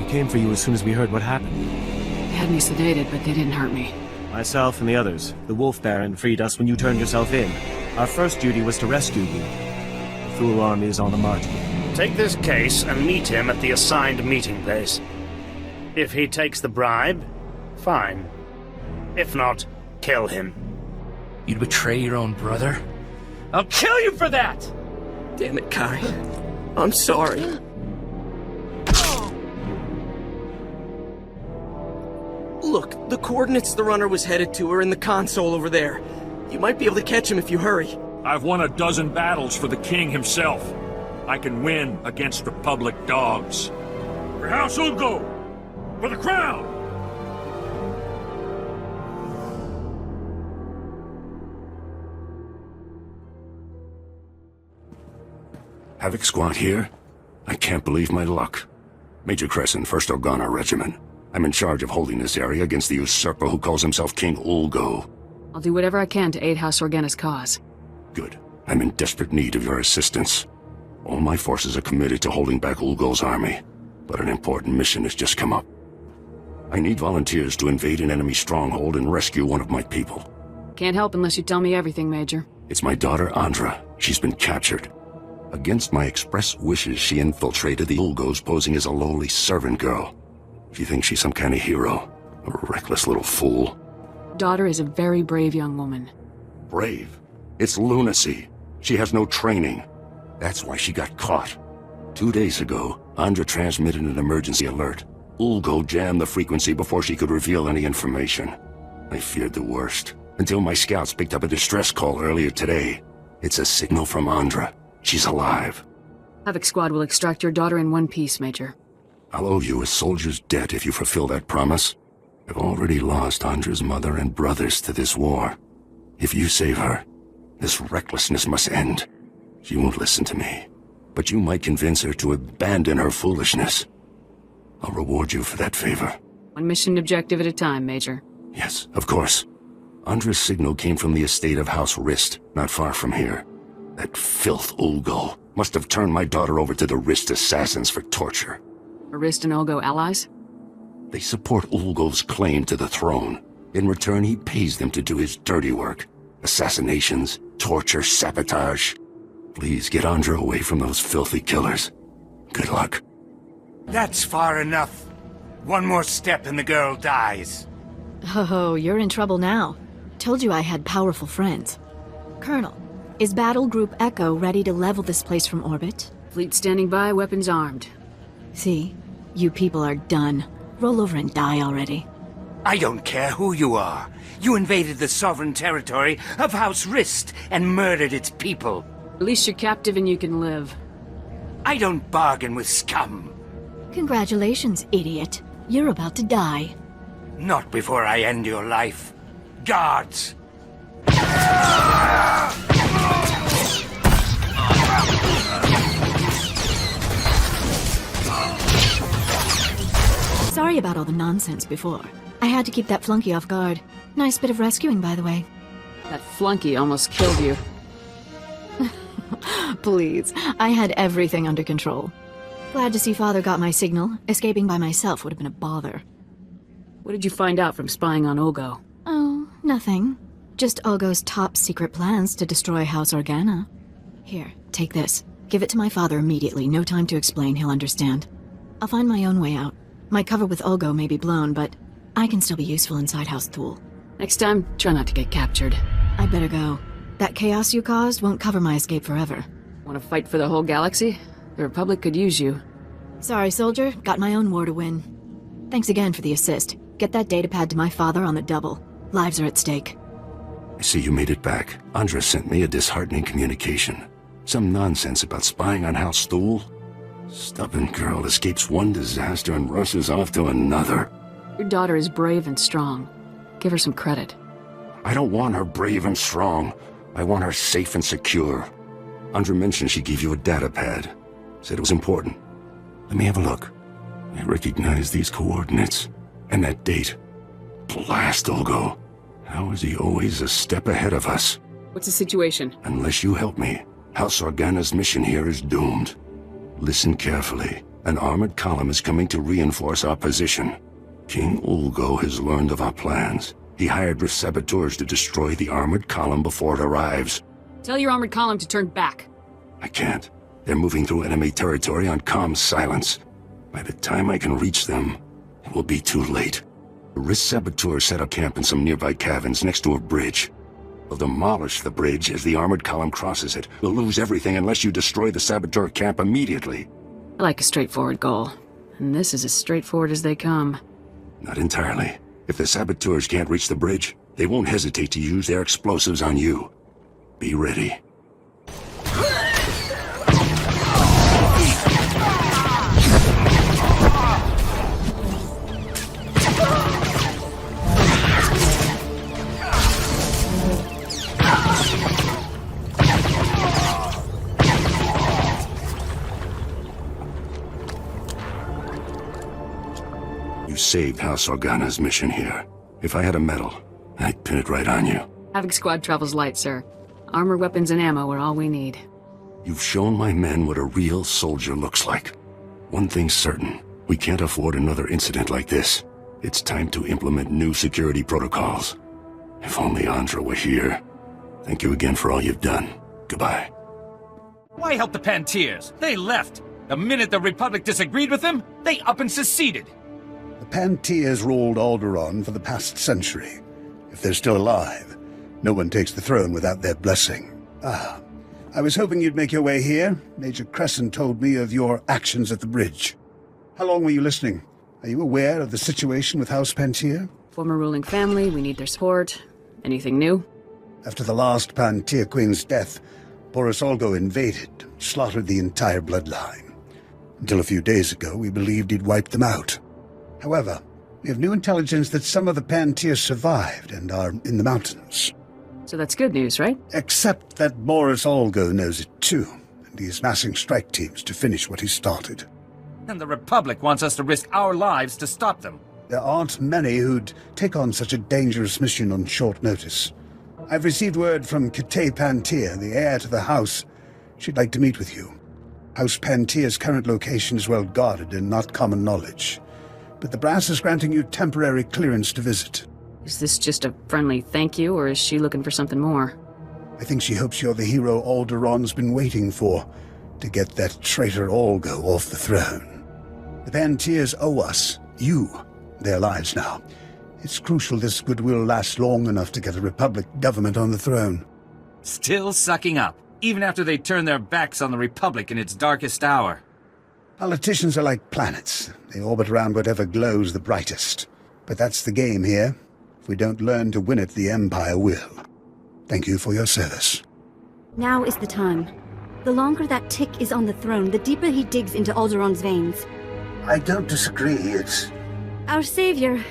came for you as soon as we heard what happened. They had me sedated, but they didn't hurt me. Myself and the others, the Wolf Baron, freed us when you turned yourself in. Our first duty was to rescue you. The Thule army is on the march. Take this case and meet him at the assigned meeting place. If he takes the bribe, fine. If not, kill him. You'd betray your own brother? I'll kill you for that! Damn it, Kai. I'm sorry. Look, the coordinates the runner was headed to are in the console over there. You might be able to catch him if you hurry. I've won a dozen battles for the king himself. I can win against Republic dogs. For House Ulgo! For the crown! Havoc Squad here? I can't believe my luck. Major Crescent, 1st Organa Regiment. I'm in charge of holding this area against the usurper who calls himself King Ulgo. I'll do whatever I can to aid House Organa's cause. Good. I'm in desperate need of your assistance. All my forces are committed to holding back Ulgo's army, but an important mission has just come up. I need volunteers to invade an enemy stronghold and rescue one of my people. Can't help unless you tell me everything, Major. It's my daughter, Andra. She's been captured. Against my express wishes, she infiltrated the Ulgos posing as a lowly servant girl. She thinks she's some kind of hero. A reckless little fool. Daughter is a very brave young woman. Brave? It's lunacy. She has no training. That's why she got caught. 2 days ago, Andra transmitted an emergency alert. Ulgo jammed the frequency before she could reveal any information. I feared the worst, until my scouts picked up a distress call earlier today. It's a signal from Andra. She's alive. Havoc Squad will extract your daughter in one piece, Major. I'll owe you a soldier's debt if you fulfill that promise. I've already lost Andra's mother and brothers to this war. If you save her, this recklessness must end. She won't listen to me, but you might convince her to abandon her foolishness. I'll reward you for that favor. One mission objective at a time, Major. Yes, of course. Andra's signal came from the estate of House Rist, not far from here. That filth Ulgo must have turned my daughter over to the Rist assassins for torture. Are Rist and Ulgo allies? They support Ulgo's claim to the throne. In return, he pays them to do his dirty work. Assassinations, torture, sabotage. Please get Andra away from those filthy killers. Good luck. That's far enough. One more step and the girl dies. Oh, you're in trouble now. Told you I had powerful friends. Colonel, is Battle Group Echo ready to level this place from orbit? Fleet standing by, weapons armed. See? You people are done. Roll over and die already. I don't care who you are. You invaded the sovereign territory of House Rist and murdered its people. At least you're captive and you can live. I don't bargain with scum. Congratulations, idiot. You're about to die. Not before I end your life. Guards! Sorry about all the nonsense before. I had to keep that flunky off guard. Nice bit of rescuing, by the way. That flunky almost killed you. Please, I had everything under control. Glad to see Father got my signal. Escaping by myself would have been a bother. What did you find out from spying on Ulgo? Oh, nothing. Just Ulgo's top secret plans to destroy House Organa. Here, take this. Give it to my father immediately. No time to explain, he'll understand. I'll find my own way out. My cover with Ulgo may be blown, but I can still be useful inside House Thule. Next time, try not to get captured. I'd better go. That chaos you caused won't cover my escape forever. Want to fight for the whole galaxy? The Republic could use you. Sorry, soldier. Got my own war to win. Thanks again for the assist. Get that datapad to my father on the double. Lives are at stake. I see you made it back. Andra sent me a disheartening communication. Some nonsense about spying on House Thule. Stubborn girl escapes one disaster and rushes off to another. Your daughter is brave and strong. Give her some credit. I don't want her brave and strong. I want her safe and secure. Andra mentioned she gave you a datapad. Said it was important. Let me have a look. I recognize these coordinates. And that date. Blast Ulgo. How is he always a step ahead of us? What's the situation? Unless you help me, House Organa's mission here is doomed. Listen carefully. An armored column is coming to reinforce our position. King Ulgo has learned of our plans. He hired saboteurs to destroy the armored column before it arrives. Tell your armored column to turn back. I can't. They're moving through enemy territory on comm silence. By the time I can reach them, it will be too late. The saboteurs set up camp in some nearby caverns next to a bridge. We'll demolish the bridge as the armored column crosses it. We'll lose everything unless you destroy the saboteur camp immediately. I like a straightforward goal. And this is as straightforward as they come. Not entirely. If the saboteurs can't reach the bridge, they won't hesitate to use their explosives on you. Be ready. You saved House Organa's mission here. If I had a medal, I'd pin it right on you. Having squad travels light, sir. Armor, weapons, and ammo are all we need. You've shown my men what a real soldier looks like. One thing's certain. We can't afford another incident like this. It's time to implement new security protocols. If only Andra were here. Thank you again for all you've done. Goodbye. Why help the Pantiers? They left. The minute the Republic disagreed with them, they up and seceded. The Pantiers ruled Alderaan for the past century. If they're still alive, no one takes the throne without their blessing. Ah, I was hoping you'd make your way here. Major Crescent told me of your actions at the bridge. How long were you listening? Are you aware of the situation with House Pantier? Former ruling family, we need their support. Anything new? After the last Pantier Queen's death, Boris Olgo invaded, slaughtered the entire bloodline. Until a few days ago, we believed he'd wiped them out. However, we have new intelligence that some of the Pantiers survived and are in the mountains. So that's good news, right? Except that Boris Olgo knows it too, and he is massing strike teams to finish what he started. And the Republic wants us to risk our lives to stop them. There aren't many who'd take on such a dangerous mission on short notice. I've received word from Kate Pantier, the heir to the house. She'd like to meet with you. House Pantier's current location is well guarded and not common knowledge, but the brass is granting you temporary clearance to visit. Is this just a friendly thank you, or is she looking for something more? I think she hopes you're the hero Alderaan's been waiting for, to get that traitor Olgo off the throne. The Pantiers owe us, you, their lives now. It's crucial this goodwill lasts long enough to get a Republic government on the throne. Still sucking up, even after they turn their backs on the Republic in its darkest hour. Politicians are like planets. They orbit around whatever glows the brightest. But that's the game here. If we don't learn to win it, the Empire will. Thank you for your service. Now is the time. The longer that Tick is on the throne, the deeper he digs into Alderaan's veins. I don't disagree, it's... Our savior.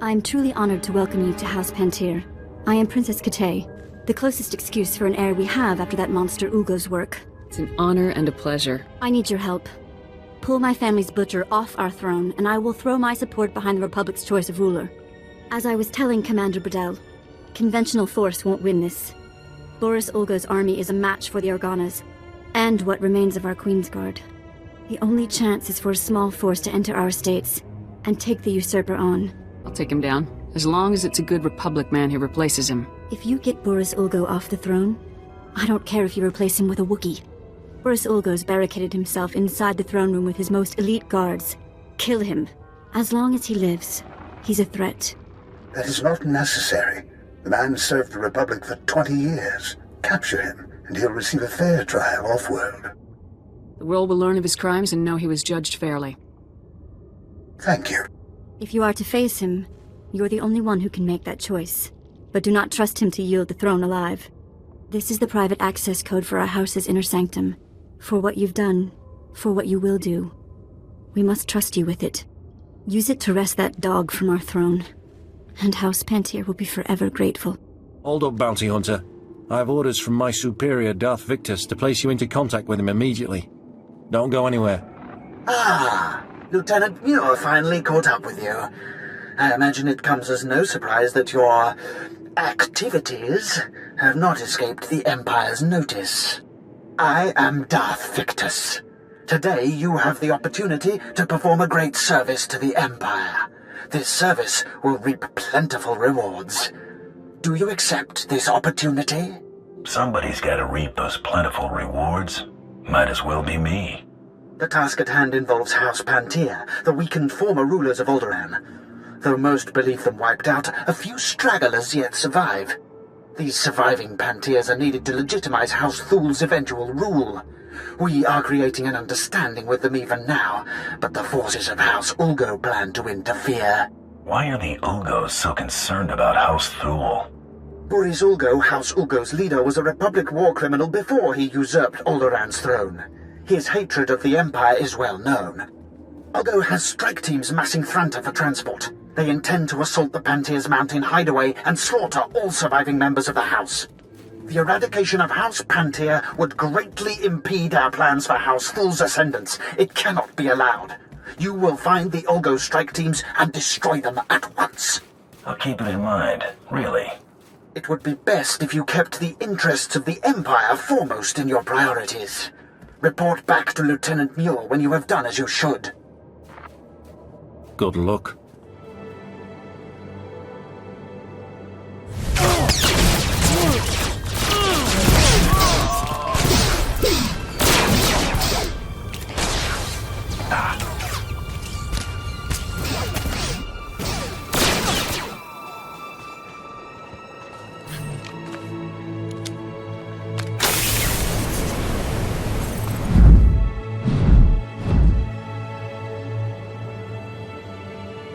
I am truly honored to welcome you to House Pantier. I am Princess Kate, the closest excuse for an heir we have after that monster Ugo's work. It's an honor and a pleasure. I need your help. Pull my family's butcher off our throne, and I will throw my support behind the Republic's choice of ruler. As I was telling Commander Bradell, conventional force won't win this. Boris Olgo's army is a match for the Organas, and what remains of our Queensguard. The only chance is for a small force to enter our states and take the Usurper on. I'll take him down, as long as it's a good Republic man who replaces him. If you get Boris Olgo off the throne, I don't care if you replace him with a Wookiee. Boris Olgo's barricaded himself inside the throne room with his most elite guards. Kill him. As long as he lives, he's a threat. That is not necessary. The man served the Republic for 20 years. Capture him, and he'll receive a fair trial off-world. The world will learn of his crimes and know he was judged fairly. Thank you. If you are to face him, you're the only one who can make that choice. But do not trust him to yield the throne alive. This is the private access code for our house's inner sanctum. For what you've done, for what you will do. We must trust you with it. Use it to wrest that dog from our throne. And House Pantier will be forever grateful. Hold up, Bounty Hunter. I have orders from my superior, Darth Victus, to place you into contact with him immediately. Don't go anywhere. Ah, Lieutenant Muir finally caught up with you. I imagine it comes as no surprise that your activities have not escaped the Empire's notice. I am Darth Victus. Today you have the opportunity to perform a great service to the Empire. This service will reap plentiful rewards. Do you accept this opportunity? Somebody's got to reap those plentiful rewards. Might as well be me. The task at hand involves House Pantea, the weakened former rulers of Alderaan. Though most believe them wiped out, a few stragglers yet survive. These surviving Panteas are needed to legitimize House Thul's eventual rule. We are creating an understanding with them even now, but the forces of House Ulgo plan to interfere. Why are the Ulgos so concerned about House Thul? Boris Ulgo, House Ulgo's leader, was a Republic war criminal before he usurped Alderaan's throne. His hatred of the Empire is well known. Ulgo has strike teams massing Thranta for transport. They intend to assault the Pantea's mountain hideaway and slaughter all surviving members of the House. The eradication of House Pantea would greatly impede our plans for House Thul's ascendance. It cannot be allowed. You will find the Ulgo strike teams and destroy them at once. I'll keep it in mind, really. It would be best if you kept the interests of the Empire foremost in your priorities. Report back to Lieutenant Muir when you have done as you should. Good luck.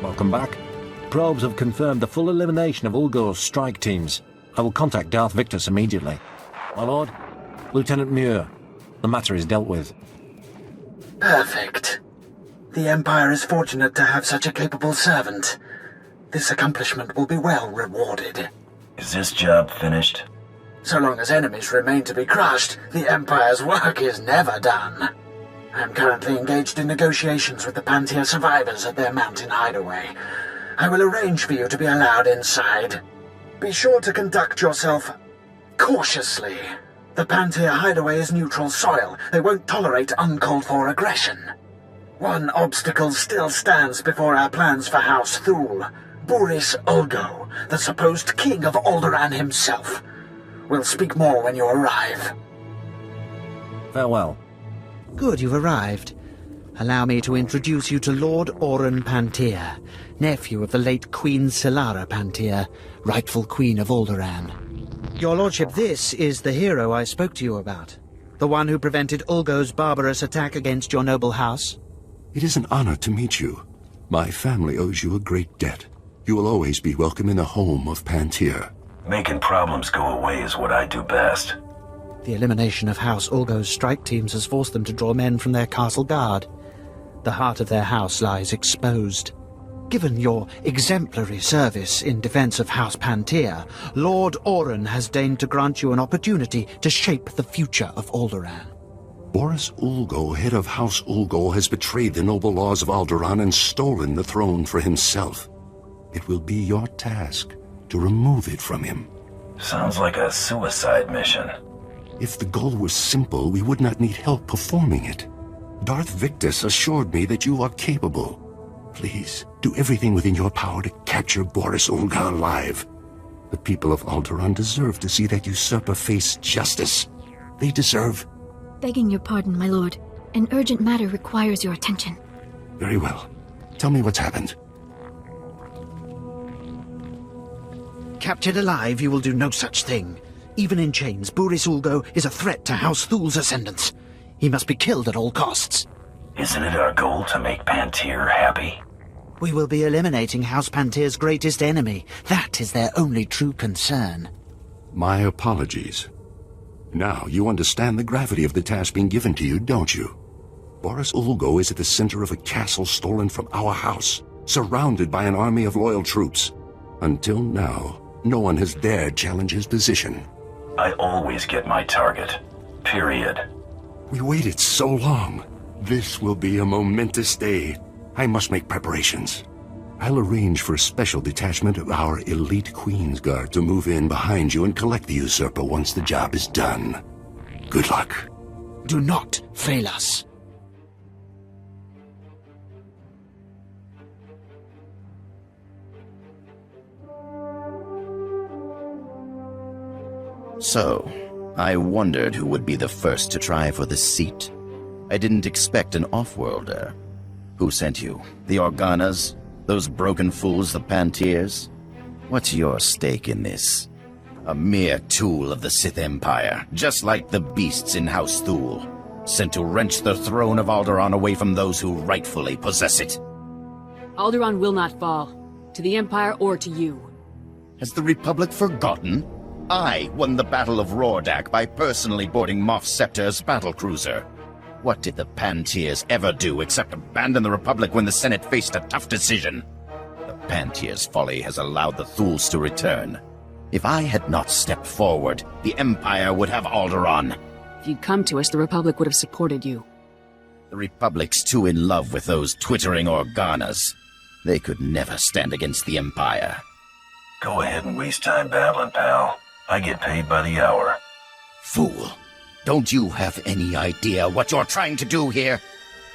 Welcome back. Probes have confirmed the full elimination of Ulgo's strike teams. I will contact Darth Victus immediately. My lord, Lieutenant Muir, the matter is dealt with. Perfect. The Empire is fortunate to have such a capable servant. This accomplishment will be well rewarded. Is this job finished? So long as enemies remain to be crushed, the Empire's work is never done. I'm currently engaged in negotiations with the Pantea survivors at their mountain hideaway. I will arrange for you to be allowed inside. Be sure to conduct yourself cautiously. The Pantea hideaway is neutral soil. They won't tolerate uncalled-for aggression. One obstacle still stands before our plans for House Thul. Boris Ulgo, the supposed king of Alderaan himself. We'll speak more when you arrive. Farewell. Good, you've arrived. Allow me to introduce you to Lord Oren Pantea, nephew of the late Queen Selara Pantea, rightful Queen of Alderaan. Your lordship, this is the hero I spoke to you about. The one who prevented Ulgo's barbarous attack against your noble house. It is an honor to meet you. My family owes you a great debt. You will always be welcome in the home of Pantea. Making problems go away is what I do best. The elimination of House Ulgo's strike teams has forced them to draw men from their castle guard. The heart of their house lies exposed. Given your exemplary service in defense of House Pantea, Lord Oren has deigned to grant you an opportunity to shape the future of Alderaan. Boris Ulgo, head of House Ulgo, has betrayed the noble laws of Alderaan and stolen the throne for himself. It will be your task to remove it from him. Sounds like a suicide mission. If the goal was simple, we would not need help performing it. Darth Victus assured me that you are capable. Please, do everything within your power to capture Boris Ulgo alive. The people of Alderaan deserve to see that usurper face justice. They deserve... Begging your pardon, my lord. An urgent matter requires your attention. Very well. Tell me what's happened. Captured alive, you will do no such thing. Even in chains, Boris Ulgo is a threat to House Thul's ascendance. He must be killed at all costs. Isn't it our goal to make Pantea happy? We will be eliminating House Pantea's greatest enemy. That is their only true concern. My apologies. Now you understand the gravity of the task being given to you, don't you? Boris Ulgo is at the center of a castle stolen from our house, surrounded by an army of loyal troops. Until now, no one has dared challenge his position. I always get my target. Period. We waited so long. This will be a momentous day. I must make preparations. I'll arrange for a special detachment of our elite Queen's Guard to move in behind you and collect the usurper once the job is done. Good luck. Do not fail us. So, I wondered who would be the first to try for the seat. I didn't expect an off-worlder. Who sent you? The Organas? Those broken fools, the Pantiers? What's your stake in this? A mere tool of the Sith Empire, just like the beasts in House Thule, sent to wrench the throne of Alderaan away from those who rightfully possess it. Alderaan will not fall. To the Empire or to you. Has the Republic forgotten? I won the Battle of Rordak by personally boarding Moff Scepter's battlecruiser. What did the Pantiers ever do except abandon the Republic when the Senate faced a tough decision? The Pantiers' folly has allowed the Thules to return. If I had not stepped forward, the Empire would have Alderaan. If you'd come to us, the Republic would have supported you. The Republic's too in love with those twittering Organas. They could never stand against the Empire. Go ahead and waste time babbling, pal. I get paid by the hour. Fool. Don't you have any idea what you're trying to do here?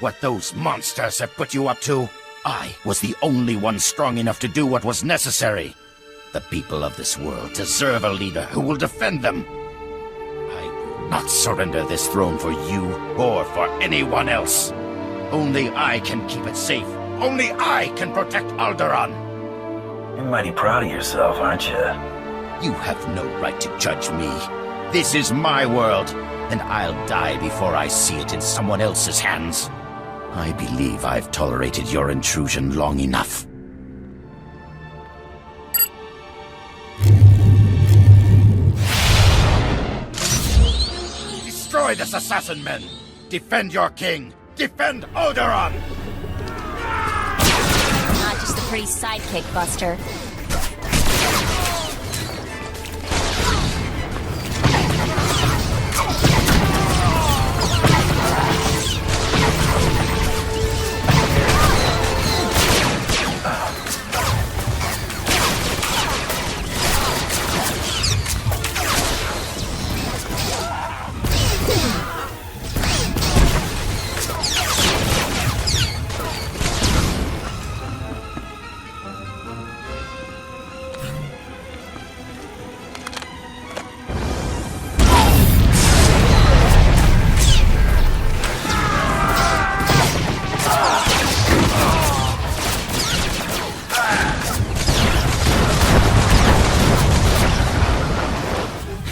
What those monsters have put you up to? I was the only one strong enough to do what was necessary. The people of this world deserve a leader who will defend them. I will not surrender this throne for you or for anyone else. Only I can keep it safe. Only I can protect Alderaan. You're mighty proud of yourself, aren't you? You have no right to judge me. This is my world, and I'll die before I see it in someone else's hands. I believe I've tolerated your intrusion long enough. Destroy this assassin men! Defend your king! Defend Alderaan! Not just a pretty sidekick, Buster.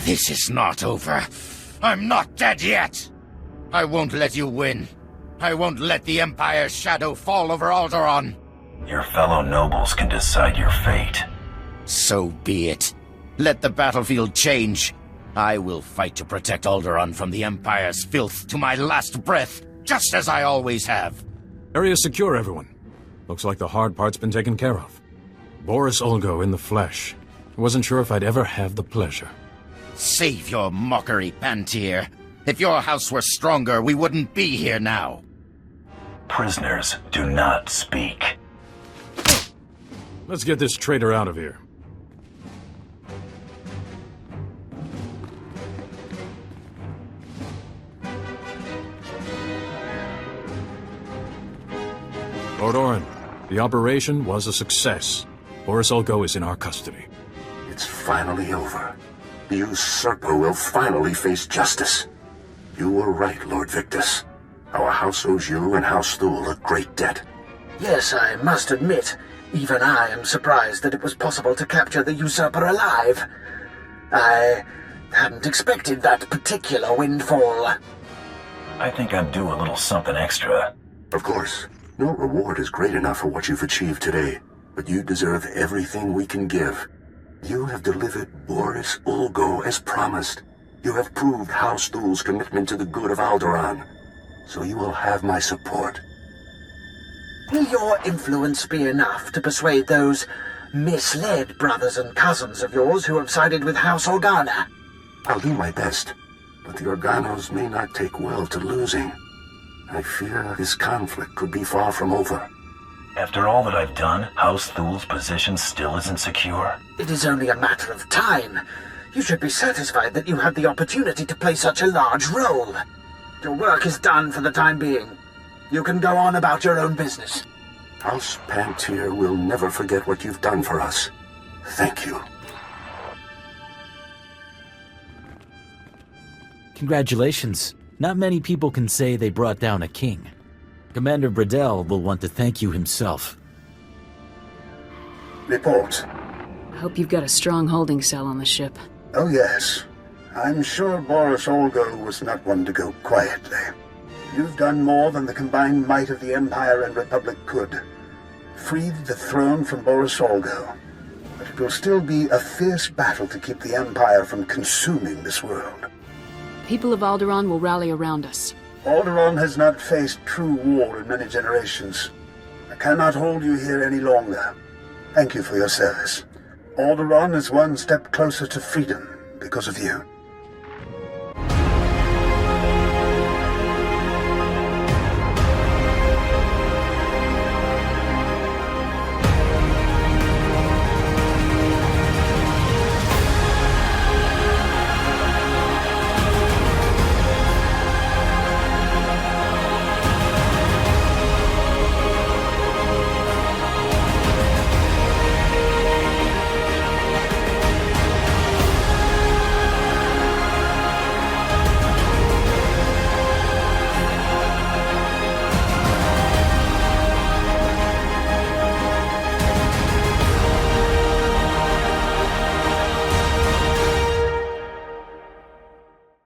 This is not over. I'm not dead yet. I won't let you win. I won't let the Empire's shadow fall over Alderaan. Your fellow nobles can decide your fate. So be it. Let the battlefield change. I will fight to protect Alderaan from the Empire's filth to my last breath, just as I always have. Area secure, everyone. Looks like the hard part's been taken care of. Boris Olgo in the flesh. I wasn't sure if I'd ever have the pleasure. Save your mockery, Pantier. If your house were stronger, we wouldn't be here now. Prisoners do not speak. Let's get this traitor out of here. Lord Orin, the operation was a success. Boris Olgo is in our custody. It's finally over. The Usurper will finally face justice. You were right, Lord Victus. Our house owes you and House Thule a great debt. Yes, I must admit, even I am surprised that it was possible to capture the Usurper alive. I hadn't expected that particular windfall. I think I'm due a little something extra. Of course. No reward is great enough for what you've achieved today, but you deserve everything we can give. You have delivered Boris Olgo as promised. You have proved House Thule's commitment to the good of Alderaan. So you will have my support. Will your influence be enough to persuade those misled brothers and cousins of yours who have sided with House Organa? I'll do my best, but the Organos may not take well to losing. I fear this conflict could be far from over. After all that I've done, House Thule's position still isn't secure. It is only a matter of time. You should be satisfied that you had the opportunity to play such a large role. Your work is done for the time being. You can go on about your own business. House Pantier will never forget what you've done for us. Thank you. Congratulations. Not many people can say they brought down a king. Commander Bradell will want to thank you himself. Report. I hope you've got a strong holding cell on the ship. Oh yes. I'm sure Boris Olgo was not one to go quietly. You've done more than the combined might of the Empire and Republic could. Freed the throne from Boris Olgo. But it will still be a fierce battle to keep the Empire from consuming this world. People of Alderaan will rally around us. Alderaan has not faced true war in many generations. I cannot hold you here any longer. Thank you for your service. Alderaan is one step closer to freedom because of you.